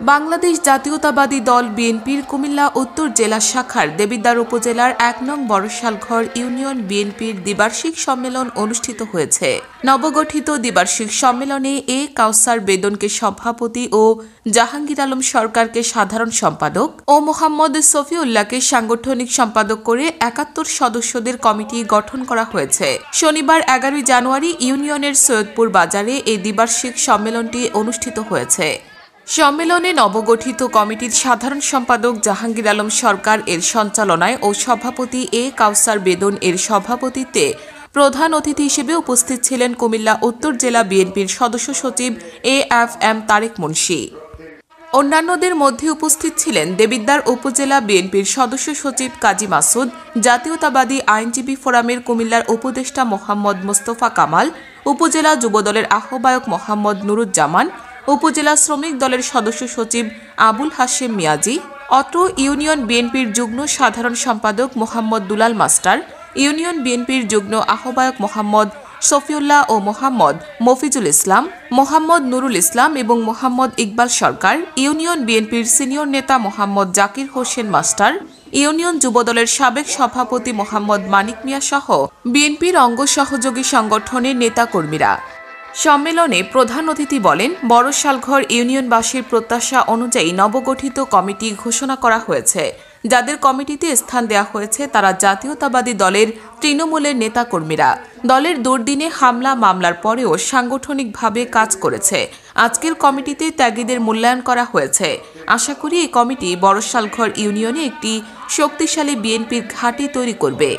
বাংলাদেশ জাতীয়তাবাদী দল বিএনপির কুমিল্লা উত্তর জেলা শাখার দেবিদ্বার উপজেলার ১ নং বড়শালঘর ইউনিয়ন বিএনপির দ্বিবার্ষিক সম্মেলন অনুষ্ঠিত হয়েছে। নবগঠিত দ্বিবার্ষিক সম্মেলনে এ কাউসার বেদনকে সভাপতি ও জাহাঙ্গীর আলম সরকারকে সাধারণ সম্পাদক ও মোহাম্মদ সফিউল্লাহকে সাংগঠনিক সম্পাদক করে ৭১ সদস্যদের কমিটি গঠন করা হয়েছে। শনিবার ১১ জানুয়ারি ইউনিয়নের সৈয়দপুর বাজারে এই দ্বিবার্ষিক সম্মেলনটি অনুষ্ঠিত হয়েছে। সম্মেলনে নবগঠিত কমিটির সাধারণ সম্পাদক জাহাঙ্গীর আলম সরকার এর সঞ্চালনায় ও সভাপতি এ কাউসার বেদন এর সভাপতিত্বে প্রধান অতিথি হিসেবে উপস্থিত ছিলেন কুমিল্লা উত্তর জেলা বিএনপির সদস্য সচিব AFM তারেক মুন্সী। অন্যান্যদের মধ্যে উপস্থিত ছিলেন দেবিদ্বার উপজেলা বিএনপির সদস্য সচিব কাজী মাসুদ, জাতীয়তাবাদী আইনজীবী ফোরামের কুমিল্লার উপদেষ্টা মোহাম্মদ মোস্তফা কামাল, উপজেলা যুবদলের আহ্বায়ক মোহাম্মদ নুরুজ্জামান, উপজেলা শ্রমিক দলের সদস্য সচিব আবুল হাশেম মিয়াজি, অত্র ইউনিয়ন বিএনপির যুগ্ম সাধারণ সম্পাদক মোহাম্মদ দুলাল মাস্টার, ইউনিয়ন বিএনপির যুগ্ম আহ্বায়ক মোহাম্মদ সফিউল্লাহ ও মোহাম্মদ মফিজুল ইসলাম, মোহাম্মদ নুরুল ইসলাম এবং মোহাম্মদ ইকবাল সরকার, ইউনিয়ন বিএনপির সিনিয়র নেতা মোহাম্মদ জাকির হোসেন মাস্টার, ইউনিয়ন যুবদলের সাবেক সভাপতি মোহাম্মদ মানিক মিয়া সহ বিএনপির অঙ্গ সহযোগী সংগঠনের নেতাকর্মীরা। সম্মেলনে প্রধান অতিথি বলেন, বড়শালঘর ইউনিয়নবাসীর প্রত্যাশা অনুযায়ী নবগঠিত কমিটি ঘোষণা করা হয়েছে। যাদের কমিটিতে স্থান দেওয়া হয়েছে তারা জাতীয়তাবাদী দলের তৃণমূলের নেতাকর্মীরা। দলের দুর্দিনে হামলা মামলার পরেও সাংগঠনিকভাবে কাজ করেছে। আজকের কমিটিতে ত্যাগীদের মূল্যায়ন করা হয়েছে। আশা করি এই কমিটি বড়শালঘর ইউনিয়নে একটি শক্তিশালী বিএনপির ঘাঁটি তৈরি করবে।